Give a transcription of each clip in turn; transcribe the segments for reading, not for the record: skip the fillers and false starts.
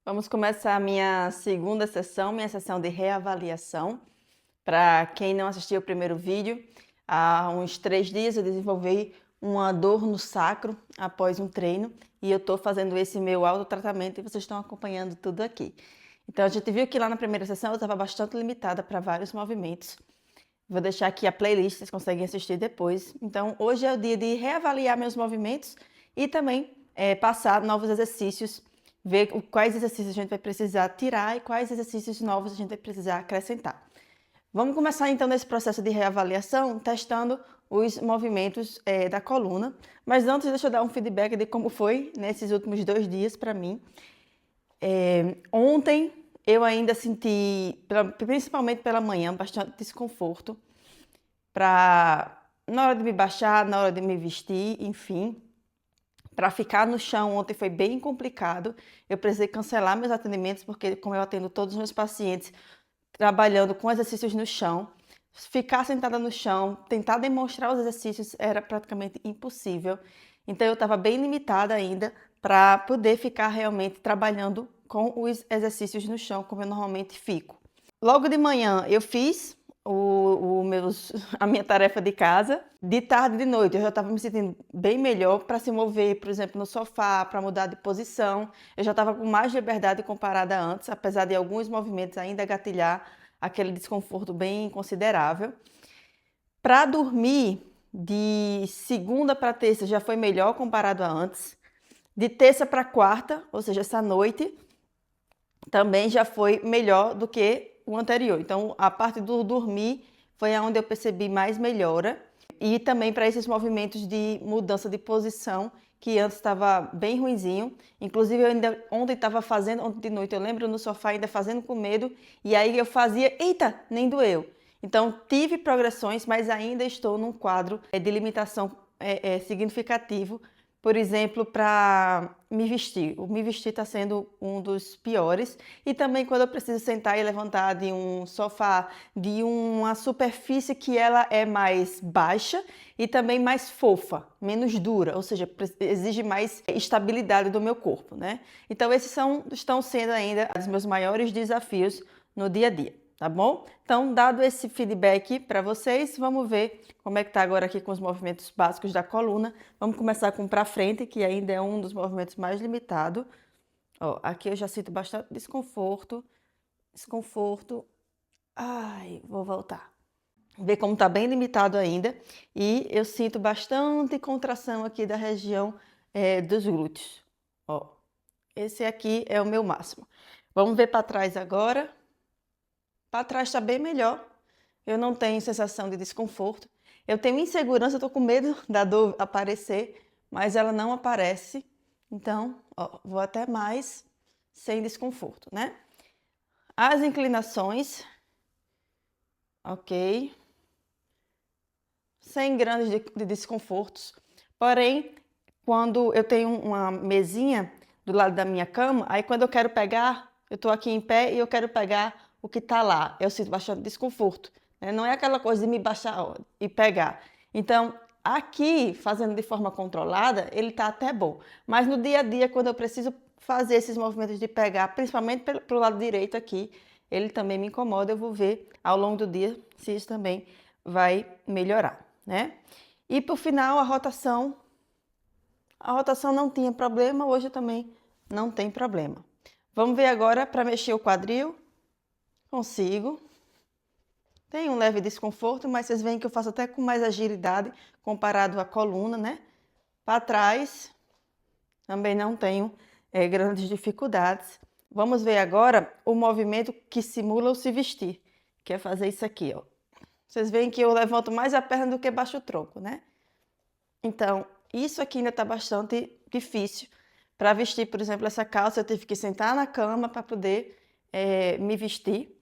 Vamos começar a minha segunda sessão, minha sessão de reavaliação. Para quem não assistiu o primeiro vídeo, há uns 3 dias eu desenvolvi uma dor no sacro após um treino e eu estou fazendo esse meu autotratamento e vocês estão acompanhando tudo aqui. Então a gente viu que lá na primeira sessão eu estava bastante limitada para vários movimentos. Vou deixar aqui a playlist, vocês conseguem assistir depois. Então hoje é o dia de reavaliar meus movimentos e também passar novos exercícios, ver quais exercícios a gente vai precisar tirar e quais exercícios novos a gente vai precisar acrescentar. Vamos começar então nesse processo de reavaliação testando os movimentos da coluna, mas antes deixa eu dar um feedback de como foi nesses últimos 2 dias para mim. Ontem eu ainda senti, principalmente pela manhã, bastante desconforto na hora de me baixar, na hora de me vestir, enfim. Para ficar no chão ontem foi bem complicado. Eu precisei cancelar meus atendimentos porque, como eu atendo todos os meus pacientes trabalhando com exercícios no chão, ficar sentada no chão, tentar demonstrar os exercícios era praticamente impossível. Então eu estava bem limitada ainda para poder ficar realmente trabalhando com os exercícios no chão, como eu normalmente fico. Logo de manhã eu fiz a minha tarefa de casa. De tarde e de noite eu já estava me sentindo bem melhor para se mover, por exemplo, no sofá, para mudar de posição. Eu já estava com mais liberdade comparada a antes, apesar de alguns movimentos ainda gatilhar aquele desconforto bem considerável. Para dormir, de segunda para terça já foi melhor comparado a antes. De terça para quarta, ou seja, essa noite, também já foi melhor do que o anterior. Então, a parte do dormir foi onde eu percebi mais melhora. E também para esses movimentos de mudança de posição, que antes estava bem ruinzinho. Inclusive, eu ainda ontem estava fazendo, ontem de noite, eu lembro no sofá ainda fazendo com medo. E aí eu fazia, eita, nem doeu. Então, tive progressões, mas ainda estou num quadro de limitação significativo. Por exemplo, para me vestir. O me vestir está sendo um dos piores. E também quando eu preciso sentar e levantar de um sofá, de uma superfície que ela é mais baixa e também mais fofa, menos dura, ou seja, exige mais estabilidade do meu corpo, né? Então esses estão sendo ainda os meus maiores desafios no dia a dia. Tá bom? Então, dado esse feedback para vocês, vamos ver como é que tá agora aqui com os movimentos básicos da coluna. Vamos começar com para frente, que ainda é um dos movimentos mais limitados. Ó, aqui eu já sinto bastante desconforto. Ai, vou voltar. Ver como tá bem limitado ainda. E eu sinto bastante contração aqui da região dos glúteos. Ó, esse aqui é o meu máximo. Vamos ver para trás agora. Para trás está bem melhor. Eu não tenho sensação de desconforto. Eu tenho insegurança, eu tô com medo da dor aparecer, mas ela não aparece. Então, ó, vou até mais sem desconforto, né? As inclinações, ok. Sem grandes de desconfortos. Porém, quando eu tenho uma mesinha do lado da minha cama, aí quando eu quero pegar, eu tô aqui em pé e eu quero pegar o que está lá, eu sinto bastante desconforto, né? Não é aquela coisa de me baixar ó, e pegar. Então, aqui, fazendo de forma controlada, ele está até bom. Mas no dia a dia, quando eu preciso fazer esses movimentos de pegar, principalmente para o lado direito aqui, ele também me incomoda. Eu vou ver ao longo do dia se isso também vai melhorar, né? E por final, a rotação não tinha problema, hoje também não tem problema. Vamos ver agora para mexer o quadril. Consigo. Tem um leve desconforto, mas vocês veem que eu faço até com mais agilidade comparado à coluna, né? Para trás, também não tenho grandes dificuldades. Vamos ver agora o movimento que simula o se vestir, que é fazer isso aqui, ó. Vocês veem que eu levanto mais a perna do que baixo o tronco, né? Então, isso aqui ainda está bastante difícil. Para vestir, por exemplo, essa calça, eu tive que sentar na cama para poder me vestir.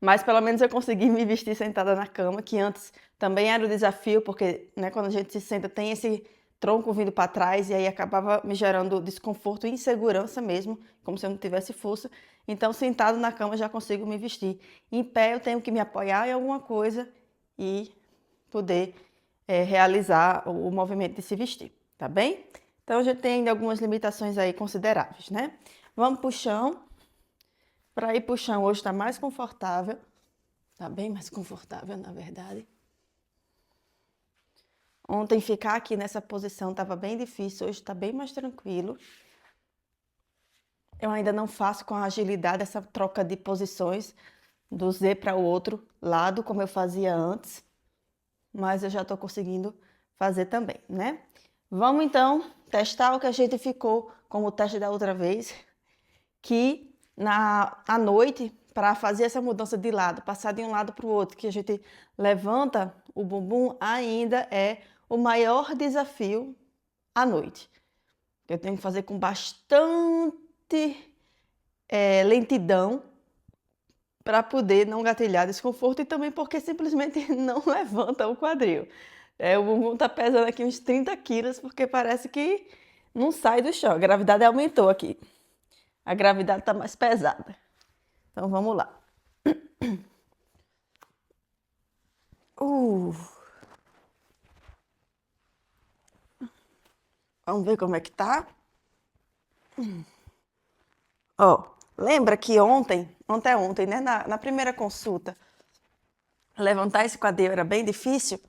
Mas pelo menos eu consegui me vestir sentada na cama, que antes também era um desafio, porque né, quando a gente se senta tem esse tronco vindo para trás e aí acabava me gerando desconforto e insegurança mesmo, como se eu não tivesse força. Então, sentado na cama já consigo me vestir. Em pé eu tenho que me apoiar em alguma coisa e poder realizar o movimento de se vestir, tá bem? Então, a gente tem ainda algumas limitações aí consideráveis, né? Vamos pro chão. Para ir pro chão hoje tá mais confortável. Tá bem mais confortável, na verdade. Ontem ficar aqui nessa posição estava bem difícil, hoje está bem mais tranquilo. Eu ainda não faço com agilidade essa troca de posições do Z para o outro lado, como eu fazia antes, mas eu já estou conseguindo fazer também, né? Vamos então testar o que a gente ficou como teste da outra vez, que à noite, para fazer essa mudança de lado, passar de um lado para o outro, que a gente levanta o bumbum, ainda é o maior desafio à noite. Eu tenho que fazer com bastante lentidão para poder não gatilhar desconforto e também porque simplesmente não levanta o quadril. O bumbum tá pesando aqui uns 30 quilos porque parece que não sai do chão. A gravidade aumentou aqui. A gravidade tá mais pesada. Então vamos lá. Vamos ver como é que tá. Ó, lembra que ontem, né? Na primeira consulta, levantar esse quadril era bem difícil,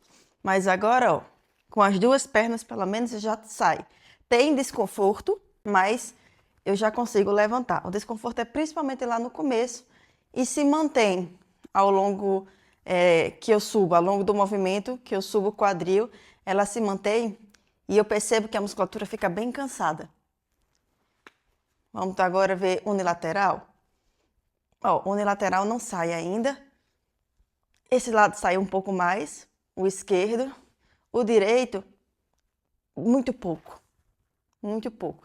mas agora, ó, com as duas pernas, pelo menos, já sai. Tem desconforto, mas eu já consigo levantar. O desconforto é principalmente lá no começo e se mantém ao longo que eu subo, ao longo do movimento, que eu subo o quadril, ela se mantém e eu percebo que a musculatura fica bem cansada. Vamos agora ver unilateral. Ó, unilateral não sai ainda. Esse lado sai um pouco mais, o esquerdo. O direito, muito pouco,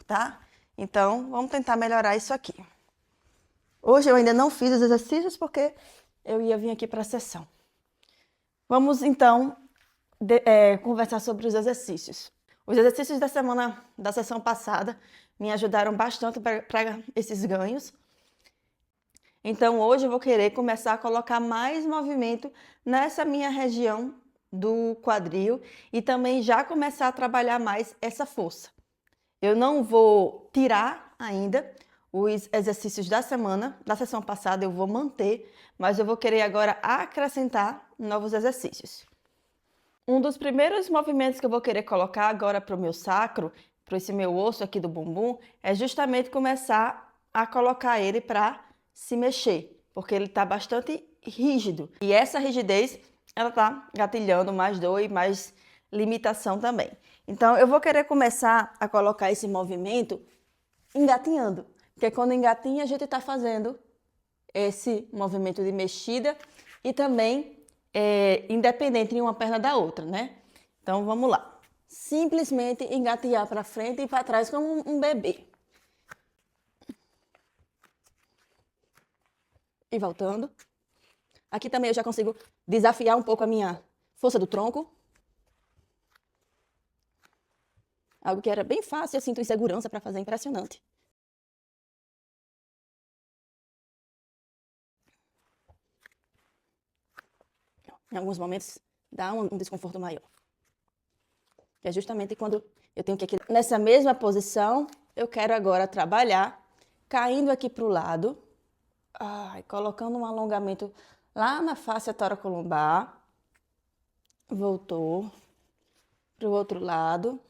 tá? Então, vamos tentar melhorar isso aqui. Hoje eu ainda não fiz os exercícios porque eu ia vir aqui para a sessão. Vamos, então, conversar sobre os exercícios. Os exercícios da sessão passada me ajudaram bastante para esses ganhos. Então, hoje eu vou querer começar a colocar mais movimento nessa minha região do quadril e também já começar a trabalhar mais essa força. Eu não vou tirar ainda os exercícios da sessão passada eu vou manter, mas eu vou querer agora acrescentar novos exercícios. Um dos primeiros movimentos que eu vou querer colocar agora para o meu sacro, para esse meu osso aqui do bumbum, é justamente começar a colocar ele para se mexer, porque ele está bastante rígido. E essa rigidez, ela está gatilhando mais dor e mais limitação também. Então, eu vou querer começar a colocar esse movimento engatinhando, porque quando engatinha, a gente está fazendo esse movimento de mexida e também independente de uma perna da outra, né? Então, vamos lá. Simplesmente engatear para frente e para trás como um bebê. E voltando. Aqui também eu já consigo desafiar um pouco a minha força do tronco. Algo que era bem fácil, eu sinto insegurança para fazer, impressionante. Em alguns momentos dá um desconforto maior. Que é justamente quando eu tenho que aqui nessa mesma posição, eu quero agora trabalhar caindo aqui para o lado, colocando um alongamento lá na face toracolombar. Voltou para o outro lado.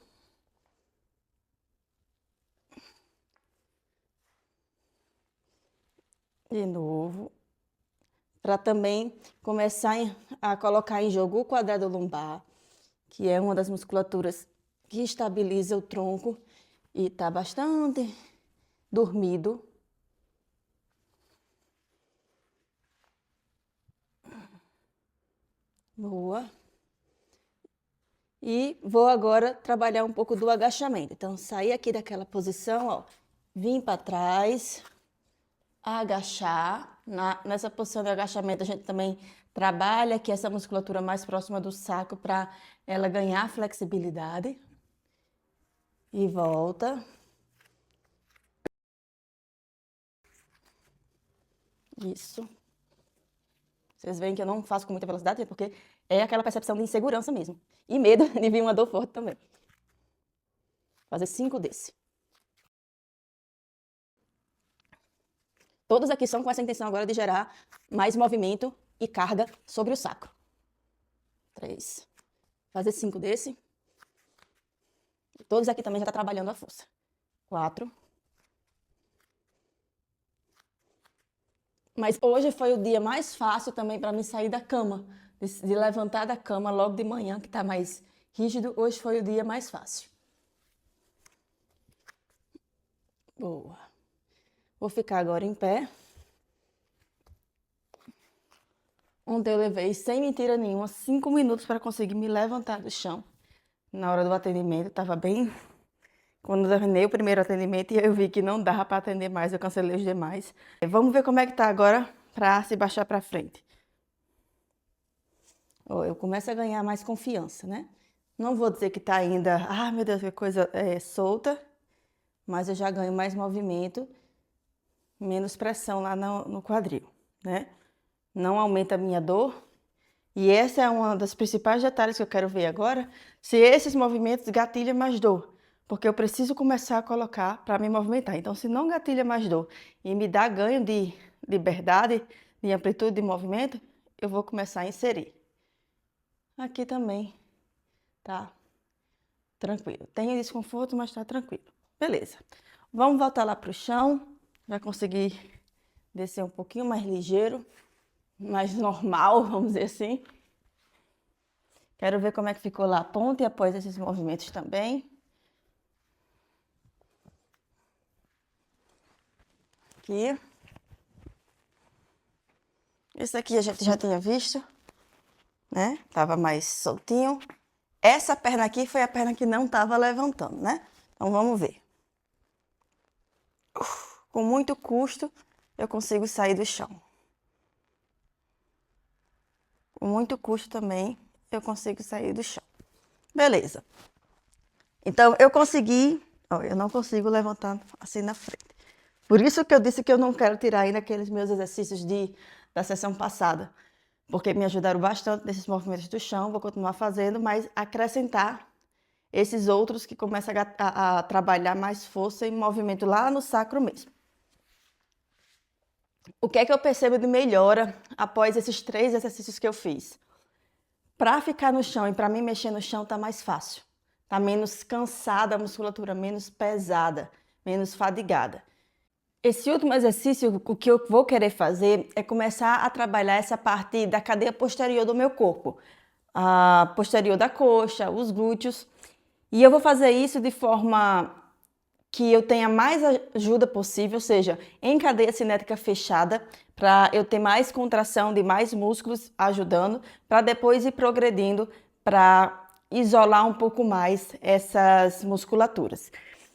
De novo. Para também começar a colocar em jogo o quadrado lombar, que é uma das musculaturas que estabiliza o tronco e está bastante dormido. Boa. E vou agora trabalhar um pouco do agachamento. Então, sair aqui daquela posição, ó, vim para trás, agachar. Nessa posição de agachamento, a gente também trabalha aqui essa musculatura mais próxima do saco para ela ganhar flexibilidade. E volta. Isso. Vocês veem que eu não faço com muita velocidade, porque é aquela percepção de insegurança mesmo. E medo de vir uma dor forte também. Fazer 5 desse. Todos aqui são com essa intenção agora de gerar mais movimento e carga sobre o sacro. 3. Fazer 5 desse. Todos aqui também já tá trabalhando a força. 4. Mas hoje foi o dia mais fácil também para mim sair da cama, de levantar da cama logo de manhã, que tá mais rígido. Hoje foi o dia mais fácil. Boa. Vou ficar agora em pé. Ontem eu levei, sem mentira nenhuma, 5 minutos para conseguir me levantar do chão. Na hora do atendimento, estava bem... Quando eu terminei o primeiro atendimento, eu vi que não dava para atender mais, eu cancelei os demais. Vamos ver como é que tá agora para se baixar para frente. Eu começo a ganhar mais confiança, né? Não vou dizer que tá ainda, meu Deus, que coisa solta, mas eu já ganho mais movimento, menos pressão lá no quadril, né? Não aumenta a minha dor. E essa é uma das principais detalhes que eu quero ver agora, se esses movimentos gatilham mais dor. Porque eu preciso começar a colocar para me movimentar. Então, se não gatilha mais dor e me dá ganho de liberdade, de amplitude de movimento, eu vou começar a inserir. Aqui também tá tranquilo. Tem desconforto, mas tá tranquilo. Beleza. Vamos voltar lá para o chão. Já consegui descer um pouquinho mais ligeiro, mais normal, vamos dizer assim. Quero ver como é que ficou lá a ponta e após esses movimentos também. Aqui. Esse aqui a gente já tinha visto, né? Tava mais soltinho. Essa perna aqui foi a perna que não tava levantando, né? Então vamos ver. Com muito custo, eu consigo sair do chão. Com muito custo também, eu consigo sair do chão. Beleza. Então, eu consegui... eu não consigo levantar assim na frente. Por isso que eu disse que eu não quero tirar ainda aqueles meus exercícios da sessão passada. Porque me ajudaram bastante nesses movimentos do chão, vou continuar fazendo, mas acrescentar esses outros que começam a trabalhar mais força e movimento lá no sacro mesmo. O que é que eu percebo de melhora após esses 3 exercícios que eu fiz? Para ficar no chão e para mim mexer no chão tá mais fácil. Tá menos cansada a musculatura, menos pesada, menos fadigada. Esse último exercício, o que eu vou querer fazer é começar a trabalhar essa parte da cadeia posterior do meu corpo. A posterior da coxa, os glúteos. E eu vou fazer isso de forma que eu tenha mais ajuda possível, ou seja, em cadeia cinética fechada, para eu ter mais contração de mais músculos ajudando, para depois ir progredindo para isolar um pouco mais essas musculaturas.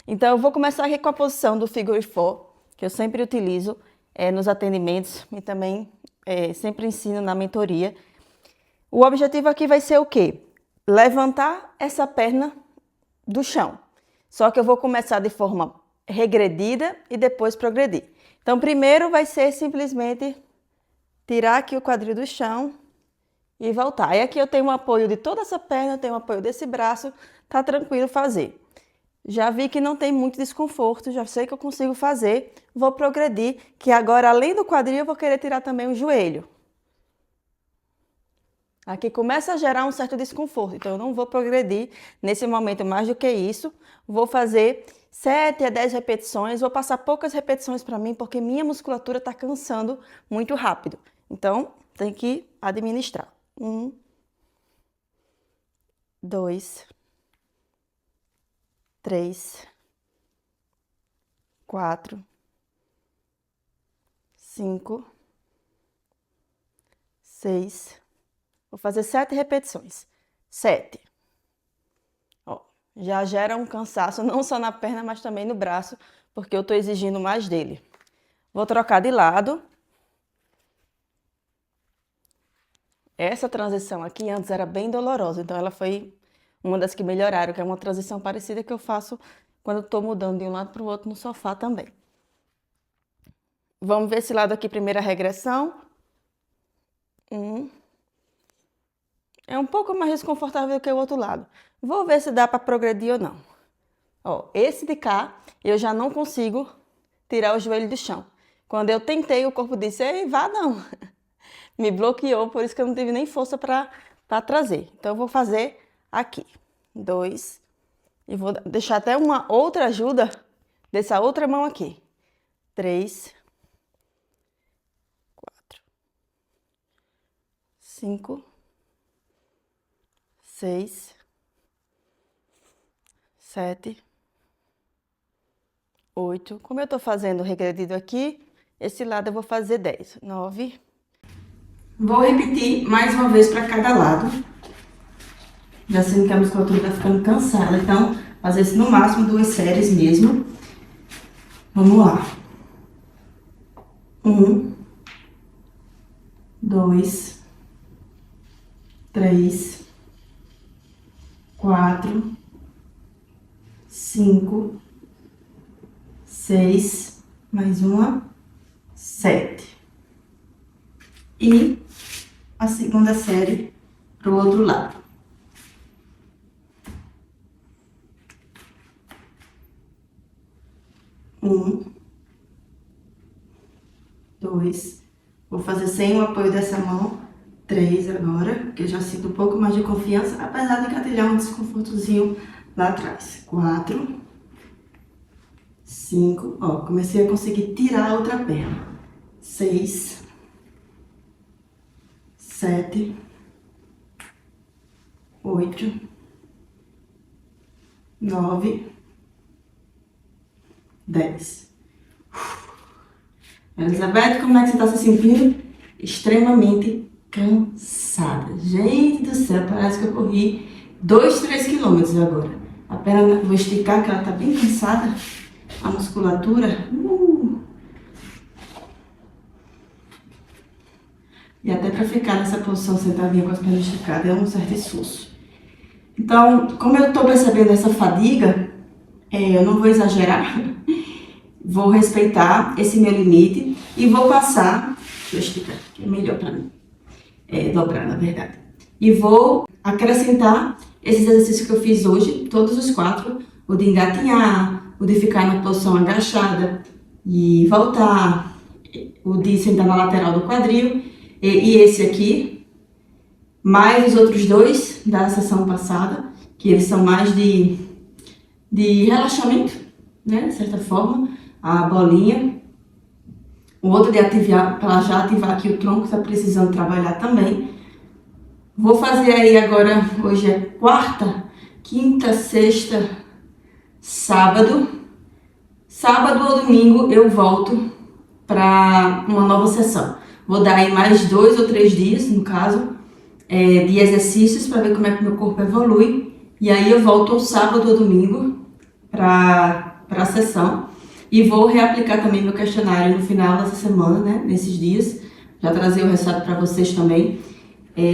Então, eu vou começar aqui com a posição do Figure 4, que eu sempre utilizo nos atendimentos e também sempre ensino na mentoria. O objetivo aqui vai ser o quê? Levantar essa perna do chão. Só que eu vou começar de forma regredida e depois progredir. Então, primeiro vai ser simplesmente tirar aqui o quadril do chão e voltar. E aqui eu tenho um apoio de toda essa perna, tenho um apoio desse braço, tá tranquilo fazer. Já vi que não tem muito desconforto, já sei que eu consigo fazer, vou progredir, que agora além do quadril eu vou querer tirar também o joelho. Aqui começa a gerar um certo desconforto, então eu não vou progredir nesse momento mais do que isso. Vou fazer 7 a 10 repetições, vou passar poucas repetições para mim, porque minha musculatura está cansando muito rápido. Então, tem que administrar. 1, 2, 3, 4, 5, 6. Vou fazer 7 repetições. 7. Ó, já gera um cansaço, não só na perna, mas também no braço, porque eu estou exigindo mais dele. Vou trocar de lado. Essa transição aqui antes era bem dolorosa, então ela foi uma das que melhoraram, que é uma transição parecida que eu faço quando estou mudando de um lado para o outro no sofá também. Vamos ver esse lado aqui, primeira regressão. 1. É um pouco mais desconfortável do que o outro lado. Vou ver se dá para progredir ou não. Ó, esse de cá, eu já não consigo tirar o joelho do chão. Quando eu tentei, o corpo disse, ei, vá não. Me bloqueou, por isso que eu não tive nem força para trazer. Então, eu vou fazer aqui. 2. E vou deixar até uma outra ajuda dessa outra mão aqui. 3. 4. 5. 6. 7. 8. Como eu tô fazendo regredido aqui, esse lado eu vou fazer 10. 9. Vou repetir mais uma vez para cada lado. Já sendo que a musculatura tá ficando cansada, então fazer isso no máximo 2 séries mesmo. Vamos lá. 1, 2, 3, 4, 5, 6, mais uma, 7. E a segunda série pro outro lado. 1, 2, vou fazer sem o apoio dessa mão, 3 agora, porque eu já sinto um pouco mais de confiança, apesar de engatilhar um desconfortozinho lá atrás. 4, 5, ó, comecei a conseguir tirar a outra perna. 6, 7, 8, 9, 10. Elizabeth, como é que você está se sentindo? Extremamente cansada. Gente do céu, parece que eu corri 2, 3 quilômetros agora. A perna, vou esticar, que ela está bem cansada. A musculatura. E até para ficar nessa posição sentadinha com as pernas esticadas é um certo esforço. Então, como eu estou percebendo essa fadiga, eu não vou exagerar. Vou respeitar esse meu limite e vou passar, deixa eu esticar, que é melhor para mim, dobrar na verdade. E vou acrescentar esses exercícios que eu fiz hoje, todos os 4, o de engatinhar, o de ficar na posição agachada e voltar, o de sentar na lateral do quadril e esse aqui, mais os outros 2 da sessão passada, que eles são mais de relaxamento, né, de certa forma. A bolinha, o outro de ativar, para já ativar aqui o tronco, está precisando trabalhar também. Vou fazer aí agora, hoje é quarta, quinta, sexta, sábado. Sábado ou domingo eu volto para uma nova sessão. Vou dar aí mais 2 ou 3 dias, no caso, de exercícios para ver como é que meu corpo evolui. E aí eu volto ao sábado ou domingo para a sessão. E vou reaplicar também meu questionário no final dessa semana, né? Nesses dias. Já trazer o resultado para vocês também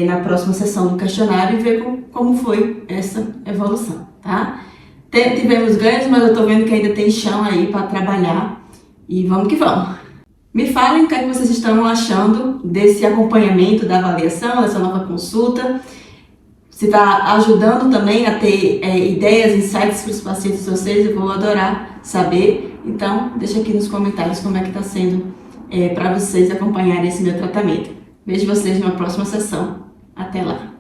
na próxima sessão do questionário e ver como foi essa evolução, tá? Tivemos ganhos, mas eu tô vendo que ainda tem chão aí para trabalhar. E vamos que vamos! Me falem o que é que vocês estão achando desse acompanhamento da avaliação, dessa nova consulta. Se está ajudando também a ter ideias, insights para os pacientes de vocês, eu vou adorar saber. Então, deixa aqui nos comentários como é que está sendo para vocês acompanharem esse meu tratamento. Vejo vocês numa próxima sessão. Até lá!